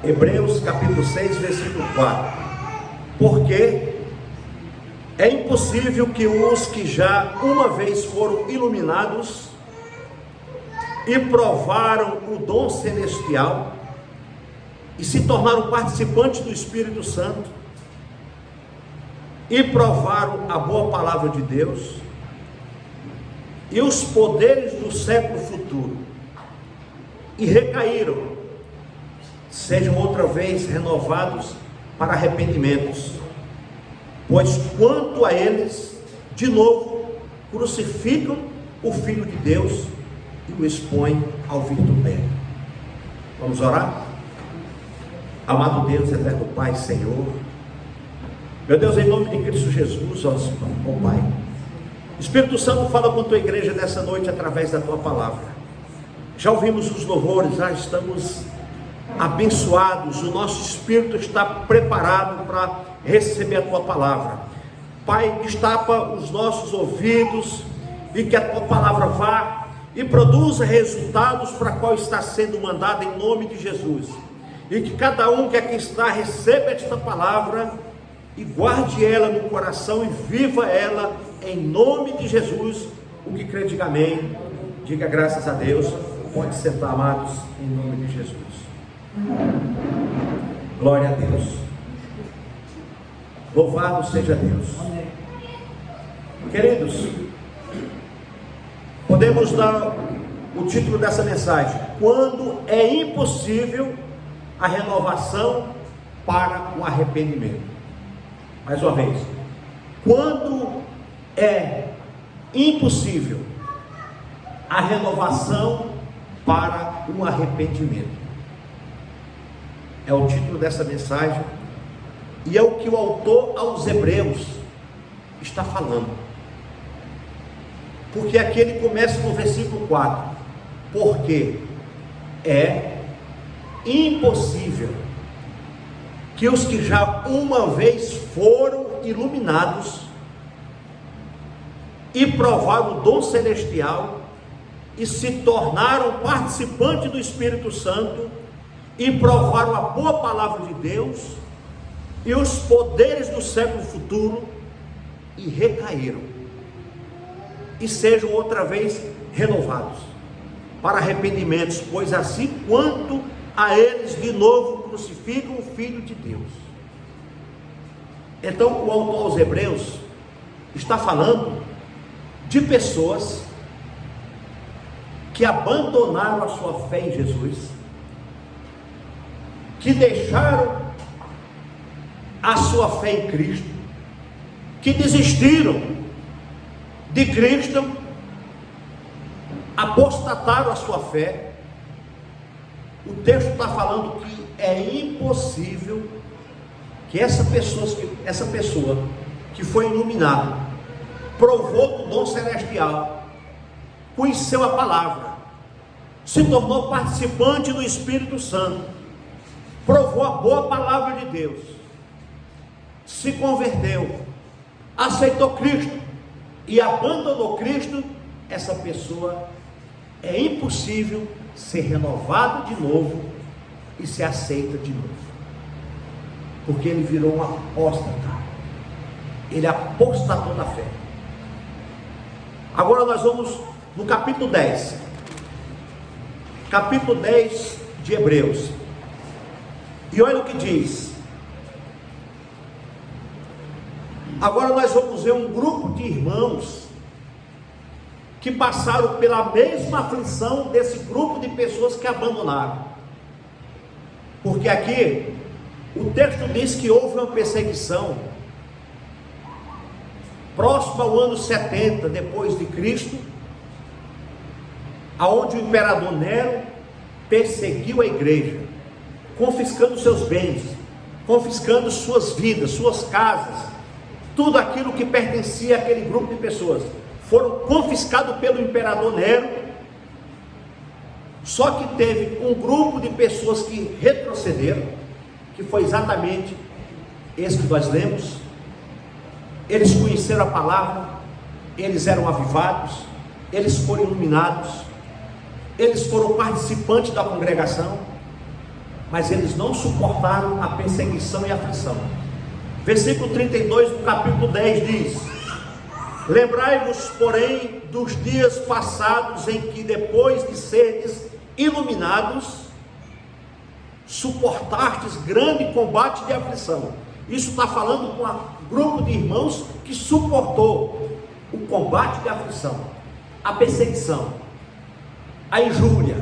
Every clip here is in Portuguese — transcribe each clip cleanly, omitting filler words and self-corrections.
Hebreus capítulo 6, versículo 4. Porque é impossível que os que já uma vez foram iluminados e provaram o dom celestial e se tornaram participantes do Espírito Santo e provaram a boa palavra de Deus e os poderes do século futuro e recaíram, sejam outra vez renovados para arrependimentos, pois quanto a eles, de novo, crucificam o Filho de Deus e o expõem ao vitupério. Vamos orar? Amado Deus, eterno Pai, Senhor, meu Deus, em nome de Cristo Jesus, ó Pai, Espírito Santo, fala com a tua igreja nessa noite através da tua palavra. Já ouvimos os louvores, já estamos abençoados, o nosso espírito está preparado para receber a tua palavra. Pai, destapa os nossos ouvidos e que a tua palavra vá e produza resultados para qual está sendo mandada em nome de Jesus, e que cada um que aqui está receba esta palavra e guarde ela no coração e viva ela em nome de Jesus. O que crê, diga amém, diga graças a Deus. Pode sentar, amados, em nome de Jesus. Glória a Deus. Louvado seja Deus. Queridos, podemos dar o título dessa mensagem: quando é impossível a renovação para o arrependimento. Mais uma vez, quando é impossível a renovação para o arrependimento. É o título dessa mensagem, e é o que o autor aos Hebreus está falando. Porque aqui ele começa no versículo 4: porque é impossível que os que já uma vez foram iluminados e provaram o dom celestial e se tornaram participantes do Espírito Santo e provaram a boa palavra de Deus e os poderes do século futuro e recaíram, e sejam outra vez renovados para arrependimentos, pois assim quanto a eles de novo crucificam o Filho de Deus. Então o autor aos Hebreus está falando de pessoas que abandonaram a sua fé em Jesus, que deixaram a sua fé em Cristo, que desistiram de Cristo, apostataram a sua fé. O texto está falando que é impossível que essa pessoa que foi iluminada, provou do dom celestial, conheceu a palavra, se tornou participante do Espírito Santo, provou a boa palavra de Deus, se converteu, aceitou Cristo e abandonou Cristo. Essa pessoa é impossível ser renovado de novo e ser aceita de novo, porque ele virou um apóstata, ele apostatou da fé. Agora nós vamos no capítulo 10 de Hebreus, e olha o que diz. Agora nós vamos ver um grupo de irmãos que passaram pela mesma aflição desse grupo de pessoas que abandonaram. Porque aqui o texto diz que houve uma perseguição próximo ao ano 70 depois de Cristo, aonde o imperador Nero perseguiu a igreja, confiscando seus bens, confiscando suas vidas, suas casas, tudo aquilo que pertencia àquele grupo de pessoas, foram confiscados pelo imperador Nero. Só que teve um grupo de pessoas que retrocederam, que foi exatamente esse que nós lemos. Eles conheceram a palavra, eles eram avivados, eles foram iluminados, eles foram participantes da congregação, mas eles não suportaram a perseguição e a aflição. Versículo 32 do capítulo 10 diz: lembrai-vos, porém, dos dias passados, em que, depois de serdes iluminados, suportastes grande combate de aflição. Isso está falando com um grupo de irmãos que suportou o combate de aflição, a perseguição, a injúria,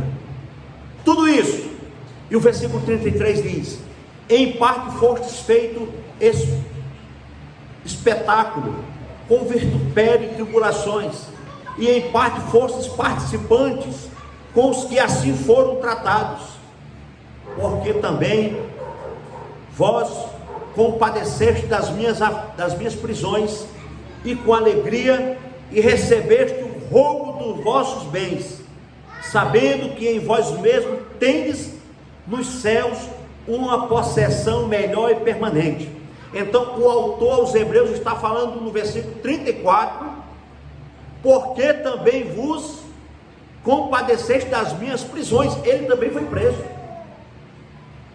tudo isso. E o versículo 33 diz: em parte fostes feito espetáculo, com vitupério e tribulações, e em parte fostes participantes com os que assim foram tratados, porque também vós compadeceste das minhas prisões, e com alegria, e recebeste o rogo dos vossos bens, sabendo que em vós mesmos tendes nos céus uma possessão melhor e permanente. Então o autor aos Hebreus está falando no versículo 34, porque também vos compadeceste das minhas prisões. Ele também foi preso.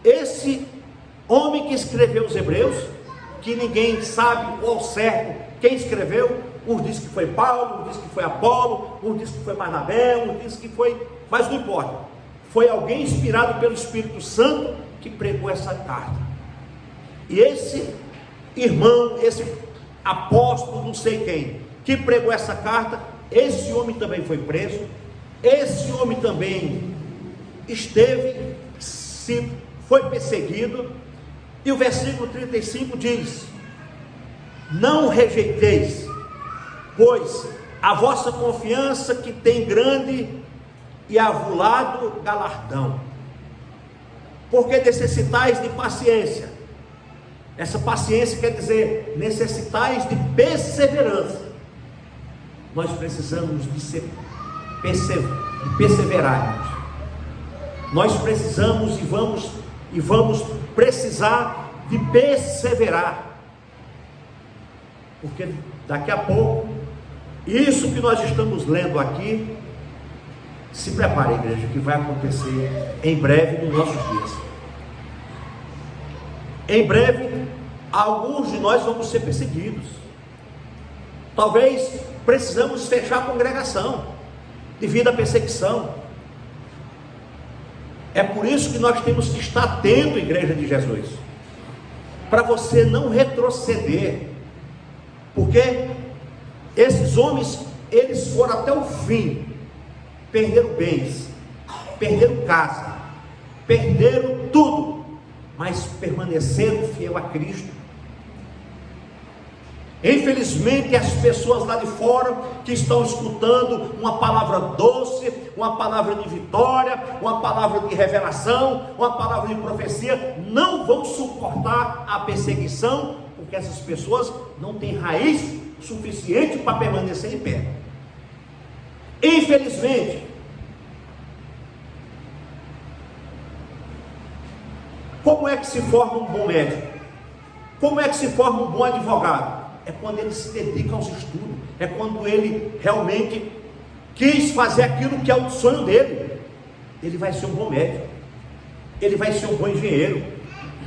Esse homem que escreveu os Hebreus, que ninguém sabe ao certo quem escreveu, uns dizem que foi Paulo, uns dizem que foi Apolo, uns dizem que foi Barnabé, uns dizem que foi, mas não importa, foi alguém inspirado pelo Espírito Santo que pregou essa carta. E esse irmão, esse apóstolo, não sei quem, que pregou essa carta, esse homem também foi preso, esse homem também foi perseguido. E o versículo 35 diz: não rejeiteis, pois, a vossa confiança, que tem grande e avulado galardão, porque necessitais de paciência. Essa paciência quer dizer, necessitais de perseverança. Nós precisamos de perseverarmos. Nós precisamos e vamos precisar de perseverar, porque daqui a pouco, isso que nós estamos lendo aqui, se prepare, igreja, que vai acontecer em breve nos nossos dias. Em breve, alguns de nós vamos ser perseguidos. Talvez precisamos fechar a congregação devido à perseguição. É por isso que nós temos que estar atento, igreja de Jesus, para você não retroceder, porque esses homens, eles foram até o fim, perderam bens, perderam casa, perderam tudo, mas permaneceram fiel a Cristo. Infelizmente, as pessoas lá de fora que estão escutando uma palavra doce, uma palavra de vitória, uma palavra de revelação, uma palavra de profecia, não vão suportar a perseguição, porque essas pessoas não têm raiz suficiente para permanecer em pé. Infelizmente, como é que se forma um bom médico? Como é que se forma um bom advogado? É quando ele se dedica aos estudos, é quando ele realmente quis fazer aquilo que é o sonho dele. Ele vai ser um bom médico, ele vai ser um bom engenheiro,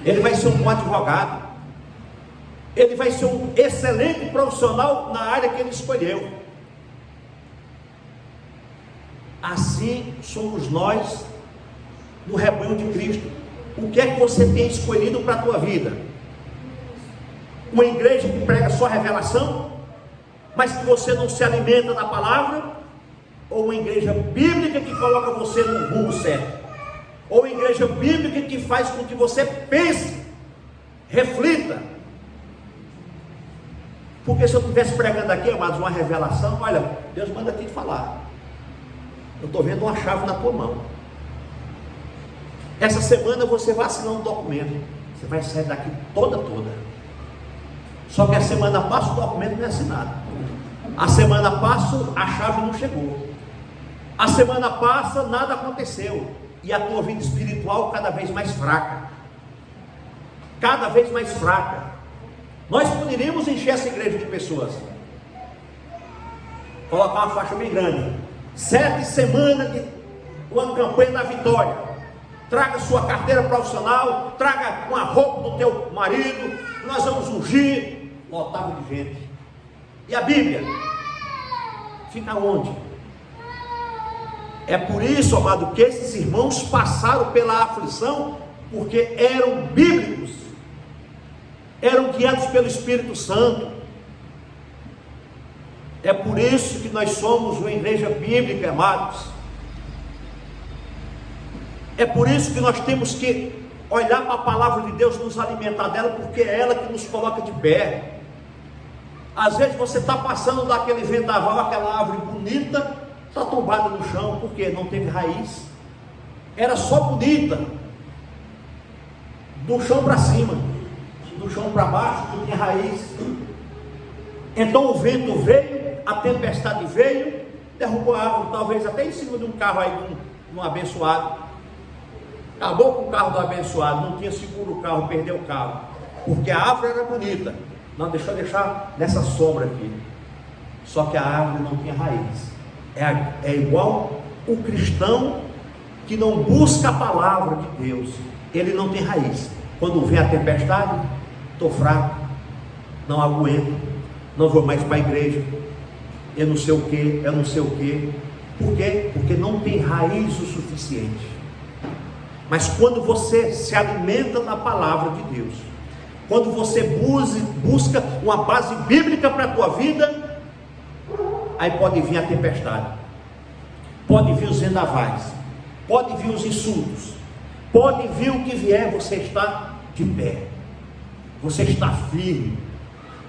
ele vai ser um bom advogado, ele vai ser um excelente profissional na área que ele escolheu. Assim somos nós no rebanho de Cristo. O que é que você tem escolhido para a tua vida? Uma igreja que prega só revelação, mas que você não se alimenta da palavra? Ou uma igreja bíblica que coloca você no rumo certo? Ou uma igreja bíblica que faz com que você pense, reflita? Porque se eu estivesse pregando aqui, amados, uma revelação, olha, Deus manda aqui te falar, eu estou vendo uma chave na tua mão. Essa semana você vai assinar um documento, você vai sair daqui toda. Só que a semana passa, o documento não é assinado. A semana passa, a chave não chegou. A semana passa, nada aconteceu. E a tua vida espiritual cada vez mais fraca. Cada vez mais fraca. Nós poderíamos encher essa igreja de pessoas. Colocar uma faixa bem grande. 7 semanas de uma campanha da vitória. traga sua carteira profissional, traga uma roupa do teu marido, nós vamos ungir. Lotava de gente. E a Bíblia? Fica onde? É por isso, amado, que esses irmãos passaram pela aflição, porque eram bíblicos, eram guiados pelo Espírito Santo. É por isso que nós somos uma igreja bíblica, amados. É por isso que nós temos que olhar para a palavra de Deus, nos alimentar dela, porque é ela que nos coloca de pé. Às vezes você está passando daquele vendaval, aquela árvore bonita, está tombada no chão, porque não teve raiz. Era só bonita, do chão para cima, do chão para baixo, não tinha raiz. Então o vento veio, a tempestade veio, derrubou a árvore, talvez até em cima de um carro aí, de um abençoado. Acabou com o carro do abençoado, não tinha seguro o carro, perdeu o carro, porque a árvore era bonita. Não, deixa eu deixar nessa sombra aqui. Só que a árvore não tinha raiz. É igual o cristão que não busca a palavra de Deus, ele não tem raiz. Quando vem a tempestade, estou fraco, não aguento, não vou mais para a igreja, eu não sei o que, eu não sei o que. Por quê? Porque não tem raiz o suficiente. Mas quando você se alimenta da palavra de Deus, quando você busca uma base bíblica para a tua vida, aí pode vir a tempestade, pode vir os vendavais, pode vir os insultos, pode vir o que vier, você está de pé, você está firme.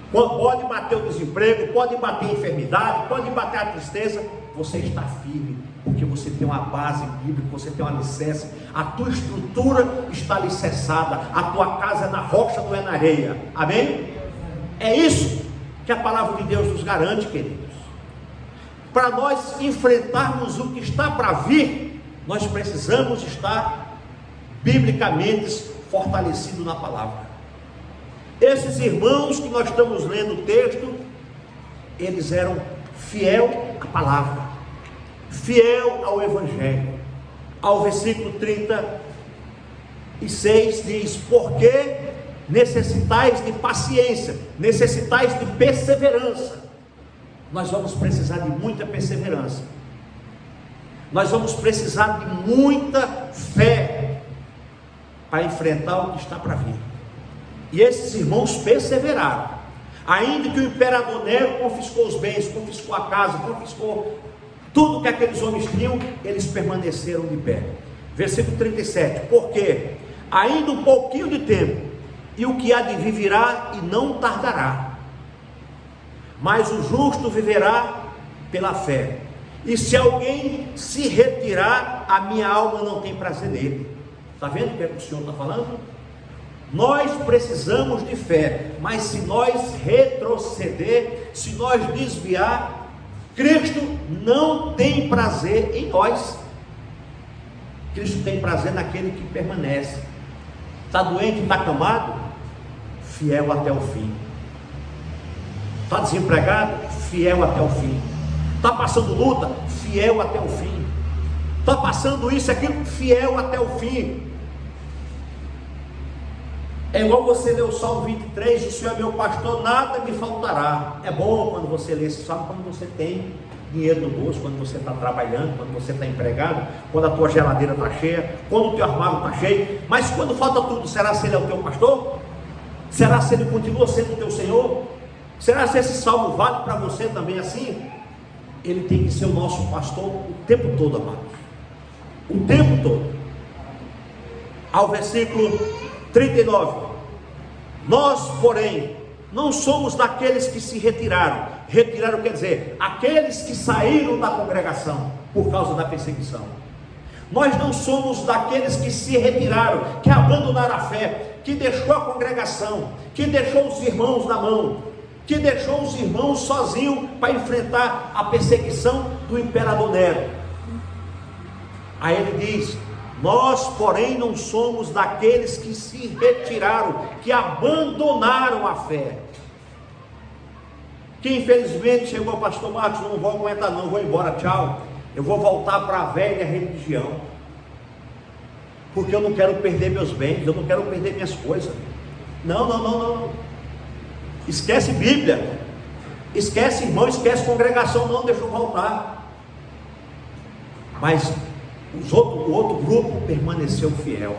Pode bater o desemprego, pode bater a enfermidade, pode bater a tristeza, você está firme, porque você tem uma base bíblica, você tem uma alicerce, a tua estrutura está alicerçada, a tua casa é na rocha, não é na areia. Amém? É isso que a palavra de Deus nos garante, queridos. Para nós enfrentarmos o que está para vir, nós precisamos estar biblicamente fortalecidos na palavra. Esses irmãos que nós estamos lendo o texto, eles eram fiel à palavra, fiel ao Evangelho. Ao versículo 36 diz: porque necessitais de paciência, necessitais de perseverança. Nós vamos precisar de muita perseverança, nós vamos precisar de muita fé para enfrentar o que está para vir. E esses irmãos perseveraram, ainda que o imperador Nero confiscou os bens, confiscou a casa, confiscou tudo que aqueles homens tinham, eles permaneceram de pé. Versículo 37, porque ainda um pouquinho de tempo, e o que há de vir virá e não tardará, mas o justo viverá pela fé, e se alguém se retirar, a minha alma não tem prazer nele. Está vendo o que o Senhor está falando? Nós precisamos de fé, mas se nós retroceder, se nós desviar, Cristo não tem prazer em nós. Cristo tem prazer naquele que permanece. Está doente, está acamado? Fiel até o fim. Está desempregado? Fiel até o fim. Está passando luta? Fiel até o fim. Está passando isso e aquilo? Fiel até o fim. É igual você ler o Salmo 23, o Senhor é meu pastor, nada me faltará. É bom quando você lê esse Salmo, quando você tem dinheiro no bolso, quando você está trabalhando, quando você está empregado, quando a tua geladeira está cheia, quando o teu armário está cheio. Mas quando falta tudo, será se ele é o teu pastor? Será se ele continua sendo o teu Senhor? Será se esse Salmo vale para você também assim? Ele tem que ser o nosso pastor o tempo todo, amados. O tempo todo. Ao versículo 39, nós, porém, não somos daqueles que se retiraram. Retiraram quer dizer, aqueles que saíram da congregação por causa da perseguição. Nós não somos daqueles que se retiraram, que abandonaram a fé, que deixou a congregação, que deixou os irmãos na mão, que deixou os irmãos sozinhos para enfrentar a perseguição do imperador Nero. Aí ele diz: nós, porém, não somos daqueles que se retiraram, que abandonaram a fé. Que infelizmente chegou, pastor Marcos, não vou aguentar não, vou embora, tchau. Eu vou voltar para a velha religião. porque eu não quero perder meus bens, eu não quero perder minhas coisas. Não, não, não, não. Esquece Bíblia, esquece irmão, esquece congregação, não, deixa eu voltar. Mas o outro grupo permaneceu fiel.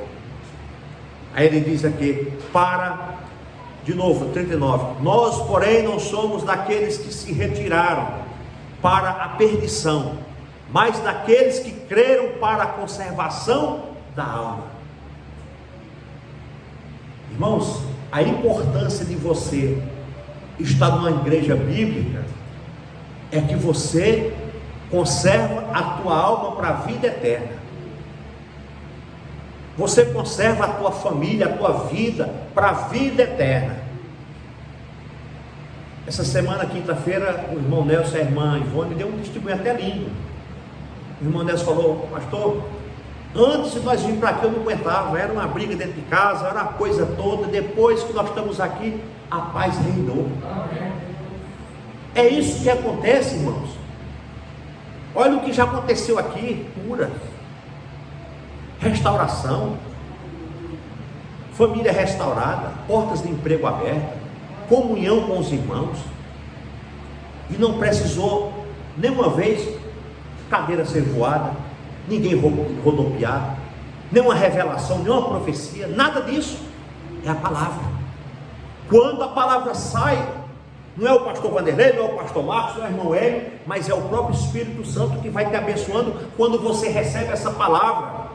Aí ele diz aqui, de novo, 39, nós porém não somos daqueles que se retiraram para a perdição, mas daqueles que creram para a conservação da alma. Irmãos, a importância de você estar numa igreja bíblica é que você conserva a tua alma para a vida eterna. Você conserva a tua família, a tua vida para a vida eterna. Essa semana, quinta-feira, o irmão Nelson e a irmã Ivone deu um testemunho até lindo. O irmão Nelson falou, pastor, antes de nós virmos para aqui eu não aguentava, era uma briga dentro de casa, era uma coisa toda, depois que nós estamos aqui, a paz reinou. É isso que acontece, irmãos. Olha o que já aconteceu aqui, cura, restauração, família restaurada, portas de emprego abertas, comunhão com os irmãos, e não precisou nenhuma vez cadeira ser voada, ninguém rodopiar, nenhuma revelação, nenhuma profecia, nada disso. É a palavra. Quando a palavra sai, não é o pastor Vanderlei, não é o pastor Marcos, não é o irmão Hélio, mas é o próprio Espírito Santo que vai te abençoando quando você recebe essa palavra.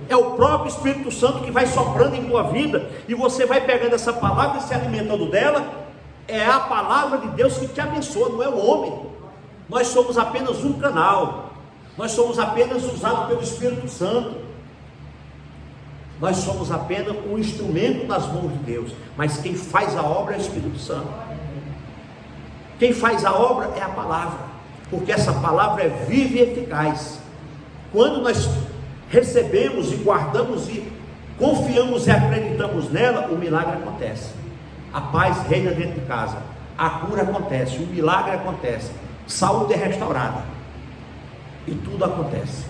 É o próprio Espírito Santo que vai soprando em tua vida, e você vai pegando essa palavra e se alimentando dela. É a palavra de Deus que te abençoa, não é o homem. Nós somos apenas um canal, nós somos apenas usados pelo Espírito Santo, nós somos apenas um instrumento nas mãos de Deus, mas quem faz a obra é o Espírito Santo. Quem faz a obra é a palavra, porque essa palavra é viva e eficaz. Quando nós recebemos e guardamos e confiamos e acreditamos nela, o milagre acontece. A paz reina dentro de casa, a cura acontece, o milagre acontece, saúde é restaurada, e tudo acontece,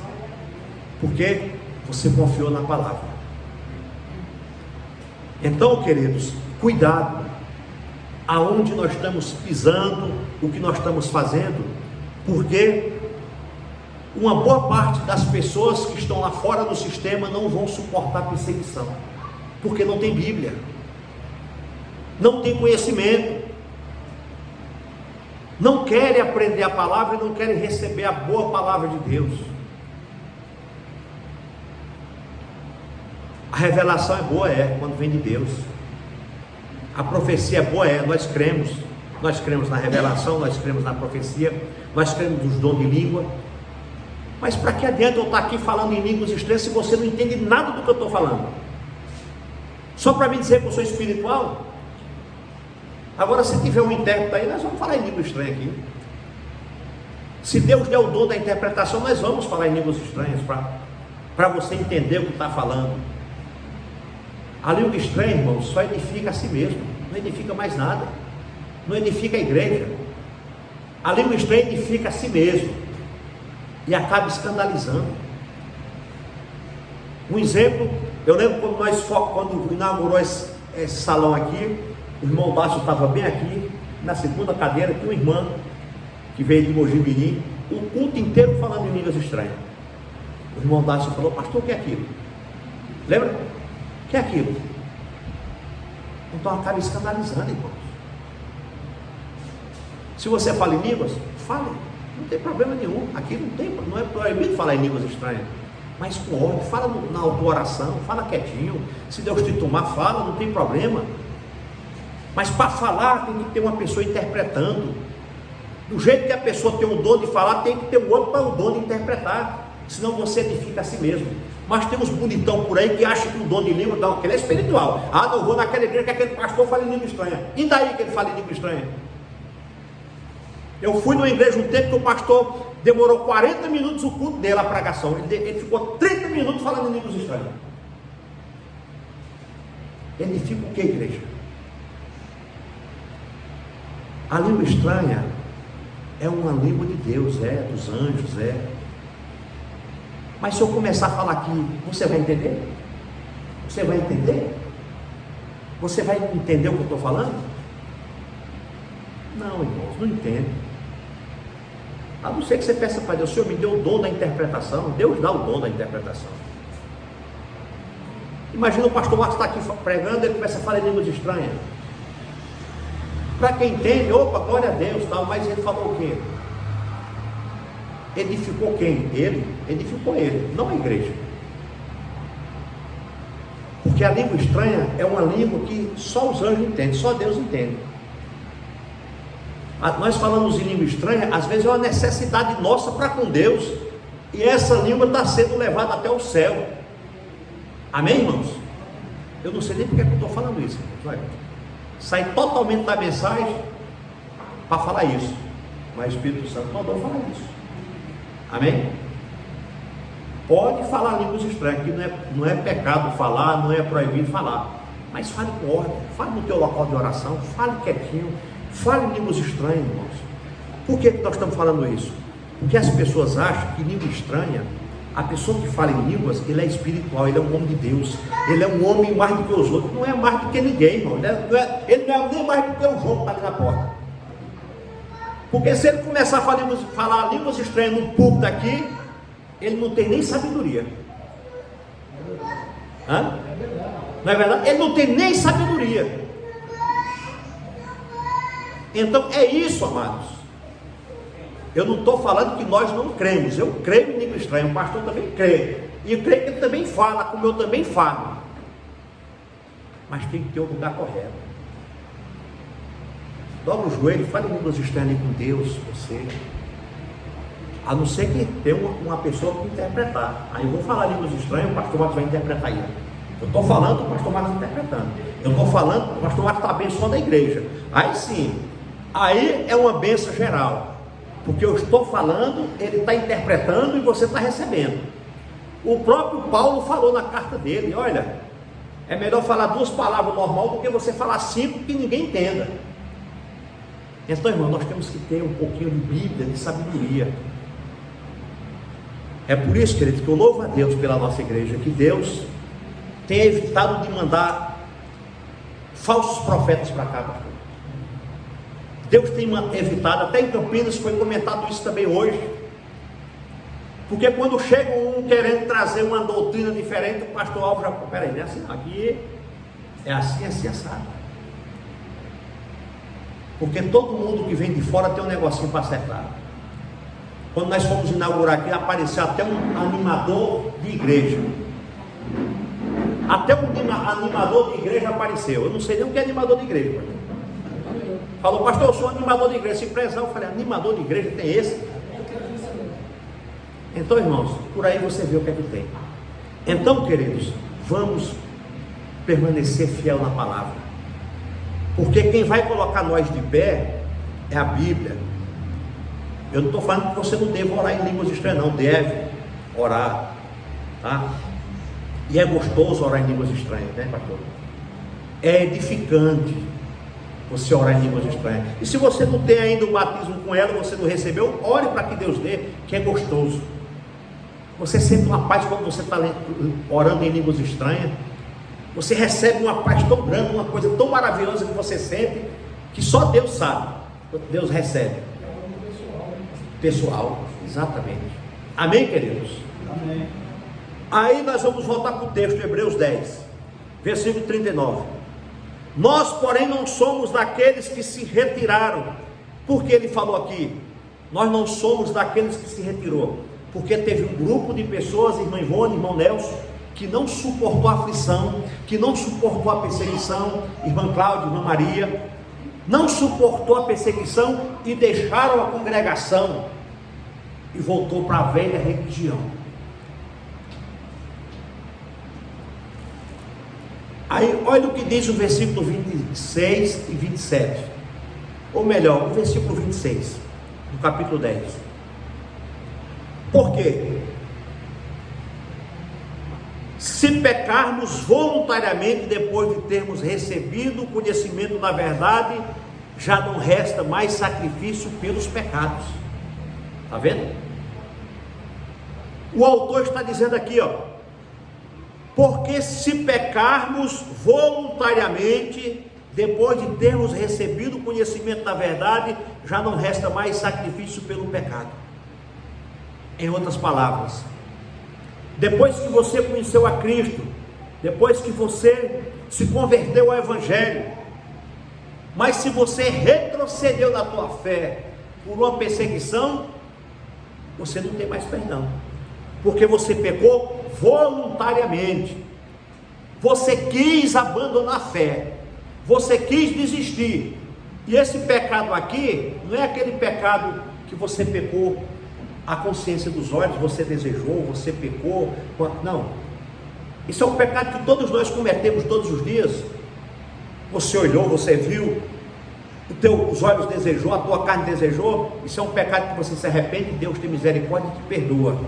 porque você confiou na palavra. Então, queridos, cuidado aonde nós estamos pisando, o que nós estamos fazendo, porque uma boa parte das pessoas que estão lá fora do sistema não vão suportar perseguição, porque não tem Bíblia, não tem conhecimento, não querem aprender a palavra e não querem receber a boa palavra de Deus. A revelação é boa, quando vem de Deus. A profecia é boa, nós cremos na revelação, nós cremos na profecia, nós cremos nos dons de língua. Mas para que adianta eu estar aqui falando em línguas estranhas se você não entende nada do que eu estou falando? Só para me dizer que eu sou espiritual? Agora, se tiver um intérprete aí, nós vamos falar em língua estranha aqui. Se Deus der o dom da interpretação, nós vamos falar em línguas estranhas para você entender o que está falando. A língua estranha, irmão, só edifica a si mesmo, não edifica mais nada, não edifica a igreja. A língua estranha edifica a si mesmo e acaba escandalizando. Um exemplo, eu lembro quando inaugurou esse salão aqui, o irmão Dácio estava bem aqui, na segunda cadeira, tinha uma irmã que veio de Mojimirim, o culto inteiro falando em línguas estranhas. O irmão Dácio falou, pastor, o que é aquilo? Lembra? O que é aquilo? Então acaba escandalizando, irmãos. Se você fala em línguas, fale, não tem problema nenhum. Aqui não é proibido falar em línguas estranhas, mas com ordem, fala na oração, fala quietinho. Se Deus te tomar, fala, não tem problema. Mas para falar tem que ter uma pessoa interpretando. Do jeito que a pessoa tem o dom de falar, tem que ter o outro para o dom de interpretar. Senão você edifica a si mesmo. Mas tem uns bonitão por aí que acham que o dom de língua, não, que ele é espiritual. Não vou naquela igreja que aquele pastor fala em língua estranha. E daí que ele fala em língua estranha? Eu fui numa igreja um tempo que o pastor demorou 40 minutos o culto dele, a pregação. Ele ficou 30 minutos falando em línguas estranhas. Edifica o que, igreja? A língua estranha é uma língua de Deus, dos anjos, Mas se eu começar a falar aqui, você vai entender? Você vai entender? Você vai entender o que eu estou falando? Não, irmãos, não entende. A não ser que você peça para Deus: Senhor, me deu o dom da interpretação. Deus dá o dom da interpretação. Imagina o pastor Marcos está aqui pregando, ele começa a falar em línguas estranhas. Para quem entende, opa, glória a Deus, tal, mas ele falou o quê? Edificou quem? Ele. Edificou ele, não a igreja. Porque a língua estranha é uma língua que só os anjos entendem, só Deus entende. Nós falamos em língua estranha, às vezes é uma necessidade nossa para com Deus, e essa língua está sendo levada até o céu. Amém, irmãos? Eu não sei nem porque eu estou falando isso, irmãos. Sai totalmente da mensagem para falar isso, mas o Espírito Santo mandou falar isso. Amém? Pode falar línguas estranhas, que não é pecado falar, não é proibido falar, mas fale com ordem, fale no teu local de oração, fale quietinho, fale em línguas estranhas, irmãos. Por que nós estamos falando isso? Porque as pessoas acham que língua estranha, a pessoa que fala em línguas, ele é espiritual, ele é um homem de Deus, ele é um homem mais do que os outros. Não é mais do que ninguém, irmão. Ele não é nem mais do que o João que está ali na porta. Porque se ele começar a falar línguas estranhas no púlpito aqui, ele não tem nem sabedoria. Hã? Não é verdade? Ele não tem nem sabedoria. Então é isso, amados. Eu não estou falando que nós não cremos. Eu creio em língua estranha, o pastor também crê. E eu creio que ele também fala, como eu também falo. Mas tem que ter o lugar correto. Dobra o joelho, fale em línguas estranhas com Deus, você. A não ser que tenha uma pessoa para interpretar. Aí eu vou falar línguas estranhas, o pastor Marcos vai interpretar isso. Eu estou falando, o pastor Marcos interpretando. Eu estou falando, o pastor Marcos está abençoando a igreja. Aí sim, aí é uma bênção geral. Porque eu estou falando, ele está interpretando e você está recebendo. O próprio Paulo falou na carta dele: olha, é melhor falar 2 palavras normal do que você falar 5 que ninguém entenda. Então, irmão, nós temos que ter um pouquinho de Bíblia, de sabedoria. É por isso, querido, que eu louvo a Deus pela nossa igreja, que Deus tem evitado de mandar falsos profetas para cá, pastor. Deus tem evitado, até em Campinas foi comentado isso também hoje. Porque quando chega um querendo trazer uma doutrina diferente, o pastor Alves já, peraí, não é assim, aqui é assim, assado. Porque todo mundo que vem de fora tem um negocinho para acertar. Quando nós fomos inaugurar aqui, apareceu até um animador de igreja. Até um animador de igreja apareceu. Eu não sei nem o que é animador de igreja. Falou: pastor, eu sou animador de igreja. Se prezar, eu falei: animador de igreja tem esse? Então, irmãos, por aí você vê o que é que tem. Então, queridos, vamos permanecer fiel na palavra. Porque quem vai colocar nós de pé é a Bíblia. Eu não estou falando que você não deve orar em línguas estranhas, não. Deve orar, tá? E é gostoso orar em línguas estranhas, né, pastor? É edificante você orar em línguas estranhas. E se você não tem ainda o batismo com ela, você não recebeu, ore para que Deus dê, que é gostoso. Você sente uma paz quando você está orando em línguas estranhas. Você recebe uma paz tão grande, uma coisa tão maravilhosa que você sente, que só Deus sabe. Deus recebe. Pessoal, exatamente. Amém, queridos? Amém. Aí nós vamos voltar para o texto, Hebreus 10, versículo 39. Nós, porém, não somos daqueles que se retiraram. Por que ele falou aqui? Nós não somos daqueles que se retirou, porque teve um grupo de pessoas, irmã Ivone, irmão Nelson, que não suportou a aflição, que não suportou a perseguição, irmã Cláudia, irmã Maria, não suportou a perseguição e deixaram a congregação e voltou para a velha religião. Aí olha o que diz o versículo 26 e 27, ou melhor, o versículo 26 do capítulo 10. Por quê? Se pecarmos voluntariamente depois de termos recebido o conhecimento da verdade, já não resta mais sacrifício pelos pecados. Está vendo? O autor está dizendo aqui, ó, porque se pecarmos voluntariamente, depois de termos recebido o conhecimento da verdade, já não resta mais sacrifício pelo pecado. Em outras palavras, depois que você conheceu a Cristo, depois que você se converteu ao Evangelho, mas se você retrocedeu na tua fé por uma perseguição, você não tem mais perdão, porque você pecou voluntariamente, você quis abandonar a fé, você quis desistir. E esse pecado aqui não é aquele pecado que você pecou a consciência dos olhos, você desejou, você pecou, não. Isso é um pecado que todos nós cometemos todos os dias. Você olhou, você viu, os olhos desejou, a tua carne desejou. Isso é um pecado que você se arrepende, Deus tem misericórdia e te perdoa.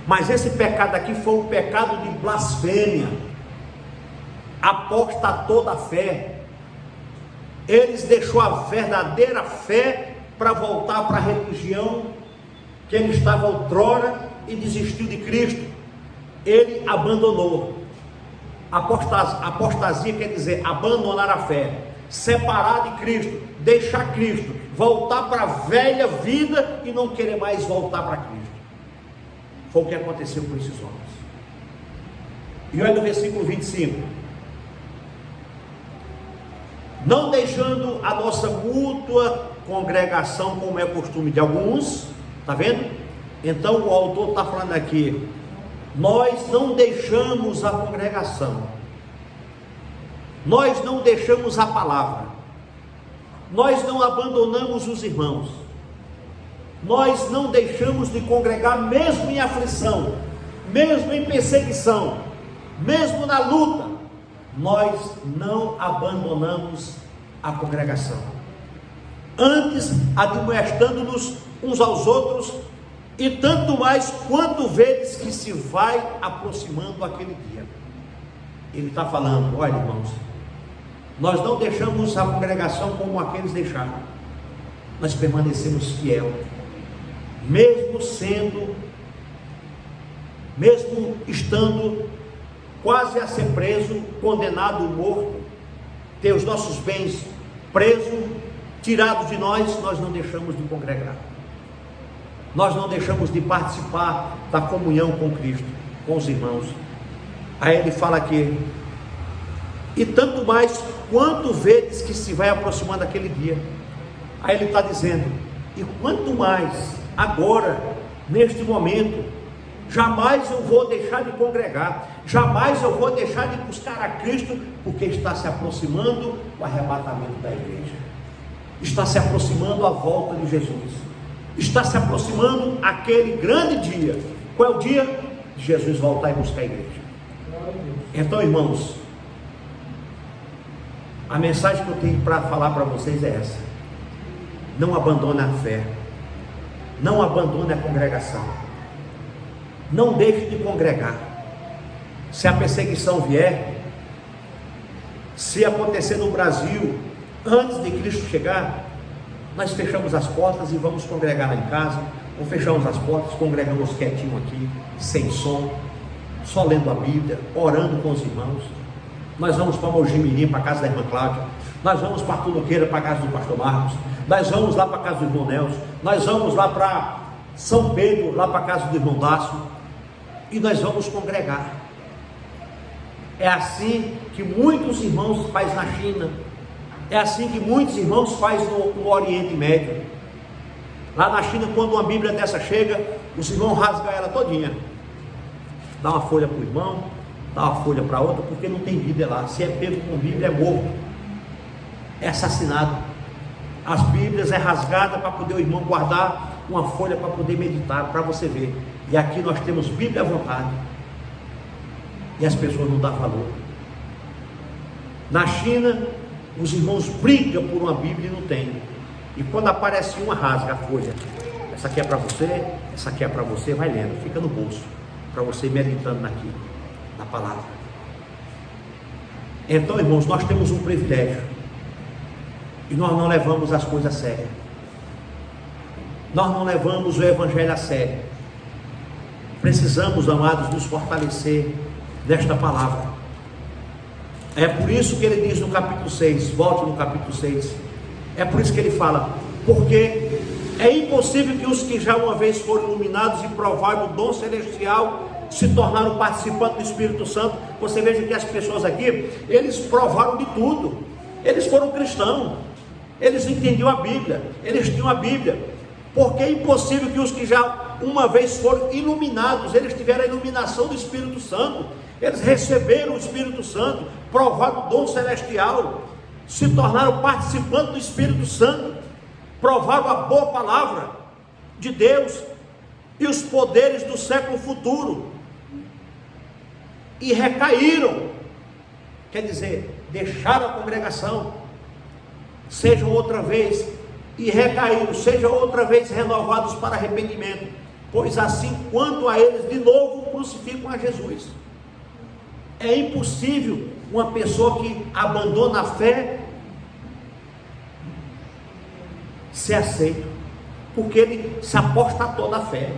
Mas esse pecado aqui foi um pecado de blasfêmia, apostatou da fé. Eles deixou a verdadeira fé para voltar para a religião que ele estava outrora e desistiu de Cristo. Ele abandonou. Apostasia quer dizer abandonar a fé, separar de Cristo, deixar Cristo, voltar para a velha vida e não querer mais voltar para Cristo. Foi o que aconteceu com esses homens. E olha no versículo 25: não deixando a nossa mútua congregação, como é costume de alguns, está vendo? Então o autor está falando aqui, nós não deixamos a congregação, nós não deixamos a palavra, nós não abandonamos os irmãos, nós não deixamos de congregar, mesmo em aflição, mesmo em perseguição, mesmo na luta, nós não abandonamos a congregação, antes admoestando-nos uns aos outros, e tanto mais quanto vedes que se vai aproximando aquele dia. Ele está falando, olha irmãos, nós não deixamos a congregação como aqueles deixaram, nós permanecemos fiel, mesmo estando quase a ser preso, condenado, morto, ter os nossos bens presos, tirados de nós, nós não deixamos de congregar, nós não deixamos de participar da comunhão com Cristo, com os irmãos. Aí ele fala aqui, e tanto mais quanto vedes que se vai aproximando aquele dia. Aí ele está dizendo, e quanto mais agora, neste momento, jamais eu vou deixar de congregar, jamais eu vou deixar de buscar a Cristo, porque está se aproximando o arrebatamento da igreja, está se aproximando a volta de Jesus, está se aproximando aquele grande dia. Qual é o dia? De Jesus voltar e buscar a igreja. Então irmãos, a mensagem que eu tenho para falar para vocês é essa: não abandone a fé, não abandone a congregação, não deixe de congregar. Se a perseguição vier, se acontecer no Brasil antes de Cristo chegar, nós fechamos as portas e vamos congregar lá em casa, ou fechamos as portas, congregamos quietinho aqui, sem som, só lendo a Bíblia, orando com os irmãos. Nós vamos para Mojimirim, para a casa da irmã Cláudia, nós vamos para Tunuqueira, para a casa do pastor Marcos, nós vamos lá para a casa do irmão Nelson, nós vamos lá para São Pedro, lá para a casa do irmão Dácio, e nós vamos congregar. É assim que muitos irmãos fazem na China, é assim que muitos irmãos fazem no Oriente Médio. Lá na China, quando uma Bíblia dessa chega, os irmãos rasgam ela todinha, dá uma folha para o irmão, dá uma folha para outra, porque não tem Bíblia lá. Se é pego com Bíblia, é morto, é assassinado. As Bíblias é rasgada para poder o irmão guardar uma folha para poder meditar, para você ver. E aqui nós temos Bíblia à vontade, e as pessoas não dão valor. Na China, os irmãos brigam por uma Bíblia e não tem, e quando aparece uma, rasga a folha. Essa aqui é para você, essa aqui é para você, vai lendo, fica no bolso, para você ir meditando naquilo, na palavra. Então irmãos, nós temos um privilégio, e nós não levamos as coisas a sério, nós não levamos o Evangelho a sério. Precisamos, amados, nos fortalecer nesta palavra. É por isso que ele diz no capítulo 6, volte no capítulo 6, é por isso que ele fala, porque é impossível que os que já uma vez foram iluminados e provaram o dom celestial se tornaram participantes do Espírito Santo. Você veja que as pessoas aqui, eles provaram de tudo, eles foram cristãos, eles entendiam a Bíblia, eles tinham a Bíblia, porque é impossível que os que já uma vez foram iluminados, eles tiveram a iluminação do Espírito Santo, eles receberam o Espírito Santo, provaram o dom celestial, se tornaram participantes do Espírito Santo, provaram a boa palavra de Deus e os poderes do século futuro, e recaíram, quer dizer, deixaram a congregação, sejam outra vez, e recaíram, sejam outra vez renovados para arrependimento, pois assim quanto a eles de novo crucificam a Jesus. É impossível uma pessoa que abandona a fé ser aceito, porque ele se apostatou da fé,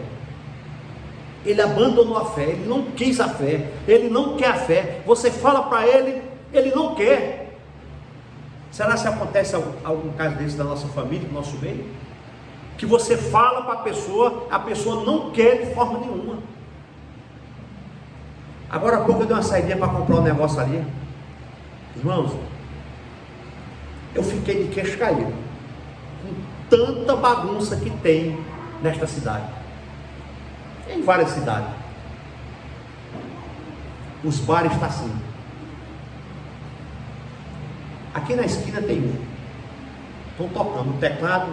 ele abandonou a fé, ele não quis a fé, ele não quer a fé. Você fala para ele, ele não quer. Será que acontece algum caso desse da nossa família, do nosso meio? Que você fala para a pessoa não quer de forma nenhuma. Agora há pouco eu dei uma saidinha para comprar um negócio ali. Irmãos, eu fiquei de queixo caído com tanta bagunça que tem nesta cidade, em várias cidades. Os bares estão assim. Aqui na esquina tem um, estão tocando um teclado,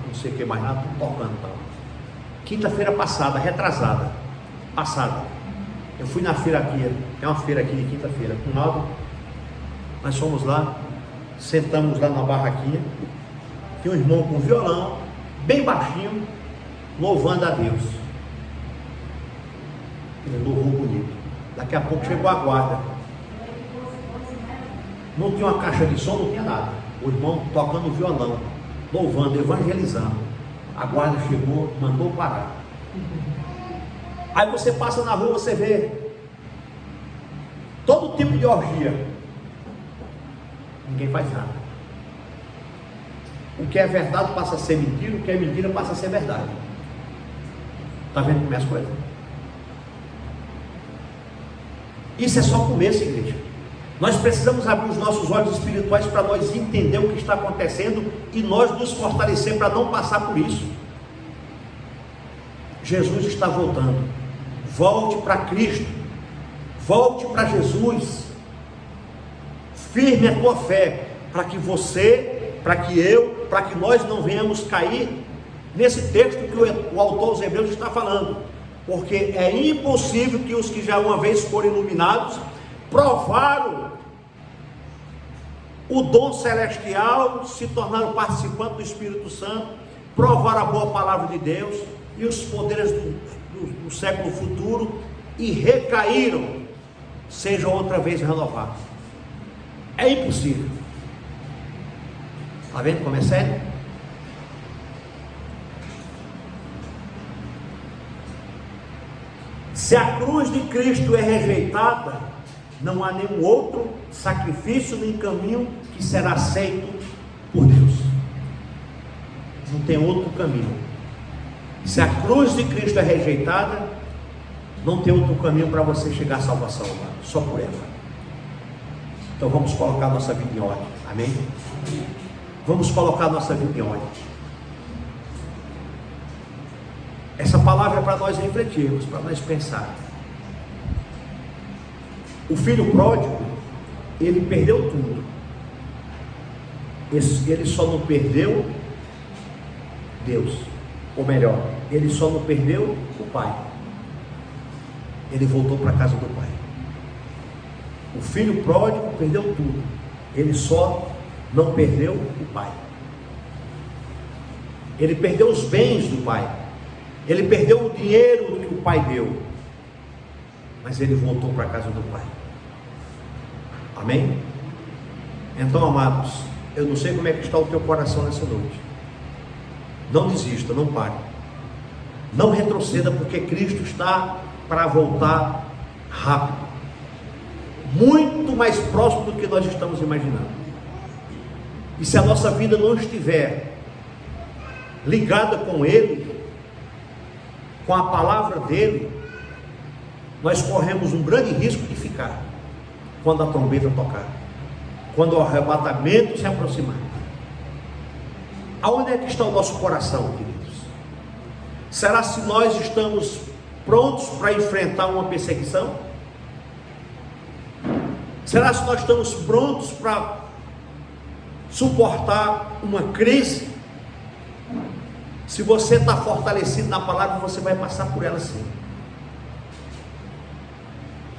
não sei o que mais nada, estão tocando tal. Quinta-feira passada, retrasada, eu fui na feira aqui, tem uma feira aqui de quinta-feira, com o Aldo, nós fomos lá, sentamos lá na barraquinha, tem um irmão com violão, bem baixinho, louvando a Deus. Ele louvou bonito. Daqui a pouco chegou a guarda. Não tinha uma caixa de som, não tinha nada. O irmão tocando violão, louvando, evangelizando. A guarda chegou, mandou parar. Aí você passa na rua, você vê todo tipo de orgia. Ninguém faz nada. O que é verdade passa a ser mentira, o que é mentira passa a ser verdade. Está vendo como é as coisas? Isso é só começo, igreja. Nós precisamos abrir os nossos olhos espirituais para nós entender o que está acontecendo e nós nos fortalecer para não passar por isso. Jesus está voltando. Volte para Cristo, volte para Jesus, firme a tua fé, para que você, para que eu, para que nós não venhamos cair nesse texto que o autor aos Hebreus está falando, porque é impossível que os que já uma vez foram iluminados, provaram o dom celestial, se tornaram participantes do Espírito Santo, provaram a boa palavra de Deus e os poderes do século futuro e recaíram, sejam outra vez renovados. É impossível. Está vendo como é sério? Se a cruz de Cristo é rejeitada, não há nenhum outro sacrifício nem caminho que será aceito por Deus. Não tem outro caminho. Se a cruz de Cristo é rejeitada, não tem outro caminho para você chegar à salvação, só por ela. Então vamos colocar nossa vida em ordem, amém? Vamos colocar nossa vida em ordem. Essa palavra é para nós refletirmos, para nós pensarmos. O filho pródigo, ele perdeu tudo. Ele só não perdeu Deus. Ou melhor, ele só não perdeu o pai. Ele voltou para a casa do pai. O filho pródigo perdeu tudo. Ele só não perdeu o pai. Ele perdeu os bens do pai. Ele perdeu o dinheiro que o pai deu. Mas ele voltou para a casa do pai. Amém? Então, amados, eu não sei como é que está o teu coração nessa noite. Não desista, não pare. Não retroceda, porque Cristo está para voltar rápido, muito mais próximo do que nós estamos imaginando. E se a nossa vida não estiver ligada com Ele, com a palavra dEle, nós corremos um grande risco de ficar quando a trombeta tocar, quando o arrebatamento se aproximar. Aonde é que está o nosso coração, queridos? Será se nós estamos prontos para enfrentar uma perseguição? Será se nós estamos prontos para suportar uma crise? Se você está fortalecido na palavra, você vai passar por ela sim,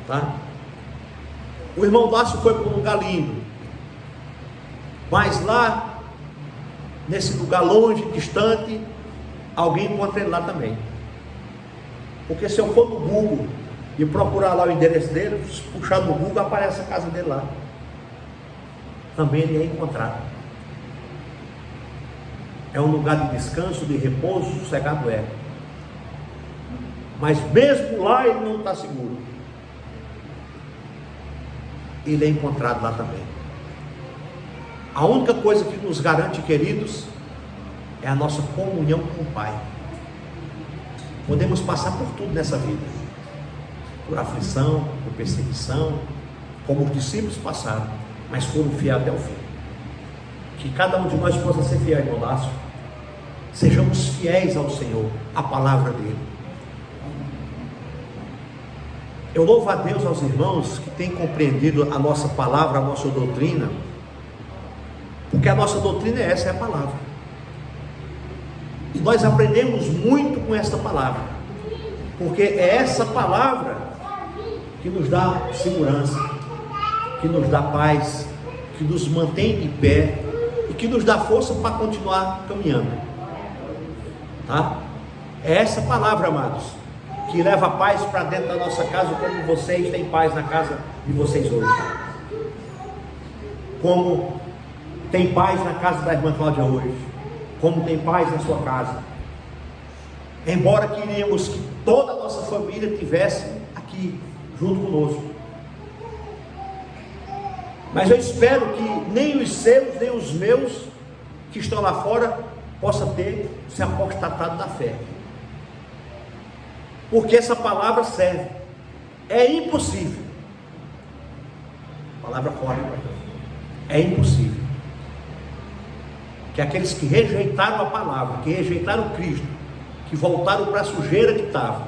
tá? O irmão Dácio foi para um lugar lindo, mas lá, nesse lugar longe, distante, alguém encontra ele lá também. Porque se eu for no Google e procurar lá o endereço dele, puxar no Google, aparece a casa dele lá. Também ele é encontrado. É um lugar de descanso, de repouso, sossegado é. Mas mesmo lá ele não está seguro. Ele é encontrado lá também. A única coisa que nos garante, queridos, é a nossa comunhão com o Pai. Podemos passar por tudo nessa vida, por aflição, por perseguição, como os discípulos passaram, mas foram fiéis até o fim. Que cada um de nós possa ser fiel, irmão Dácio. Sejamos fiéis ao Senhor, à palavra dele. Eu louvo a Deus aos irmãos que têm compreendido a nossa palavra, a nossa doutrina, porque a nossa doutrina é essa, é a palavra. E nós aprendemos muito com esta palavra, porque é essa palavra que nos dá segurança, que nos dá paz, que nos mantém de pé e que nos dá força para continuar caminhando, tá? É essa palavra, amados, que leva paz para dentro da nossa casa, como vocês têm paz na casa de vocês hoje, como tem paz na casa da irmã Cláudia hoje, como tem paz na sua casa. Embora queríamos que toda a nossa família estivesse aqui junto conosco, mas eu espero que nem os seus, nem os meus que estão lá fora possa ter se apostatado da fé, porque essa palavra serve. É impossível, palavra forte, é impossível que aqueles que rejeitaram a palavra, que rejeitaram Cristo, que voltaram para a sujeira que estavam,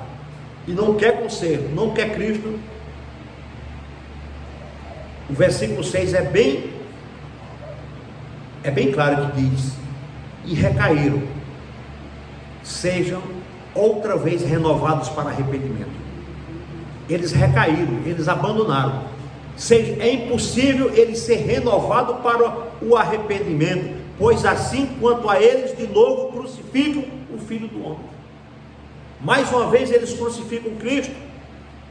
e não quer conserto, não quer Cristo. O versículo 6 é bem claro que diz: e recaíram, sejam outra vez renovados para arrependimento. Eles recaíram, eles abandonaram. É impossível ele ser renovado para o arrependimento, pois assim quanto a eles de novo crucificam o Filho do Homem. Mais uma vez eles crucificam Cristo,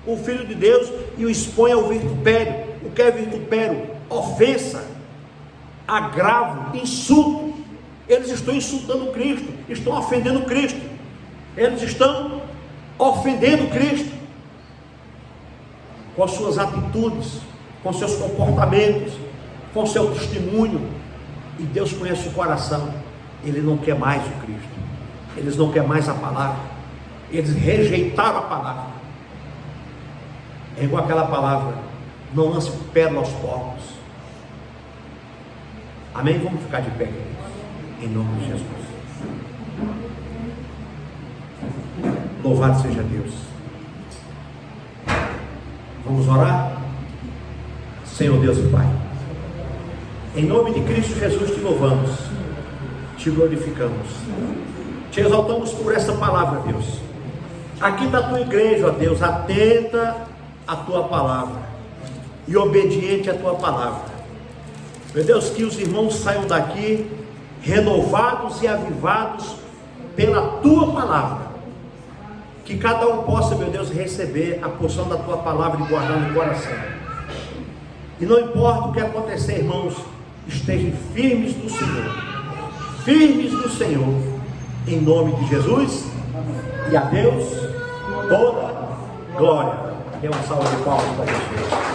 o Filho de Deus, e o expõem ao vitupério. O que é vitupério? Ofensa, agravo, insulto. Eles estão insultando Cristo, estão ofendendo Cristo, eles estão ofendendo Cristo com as suas atitudes, com seus comportamentos, com seu testemunho. E Deus conhece o coração. Ele não quer mais o Cristo, eles não querem mais a palavra, eles rejeitaram a palavra. É igual aquela palavra: não lance pérola aos porcos. Amém? Vamos ficar de pé, queridos, em nome de Jesus. Louvado seja Deus. Vamos orar? Senhor Deus e Pai, em nome de Cristo Jesus te louvamos, te glorificamos, te exaltamos por essa palavra, Deus. Aqui está a tua igreja, ó Deus, atenta à tua palavra e obediente à tua palavra. Meu Deus, que os irmãos saiam daqui renovados e avivados pela tua palavra. Que cada um possa, meu Deus, receber a porção da tua palavra e guardar no coração. E não importa o que acontecer, irmãos, estejam firmes no Senhor. Firmes no Senhor. Em nome de Jesus. E a Deus toda glória. Dê uma salva de palmas para Jesus.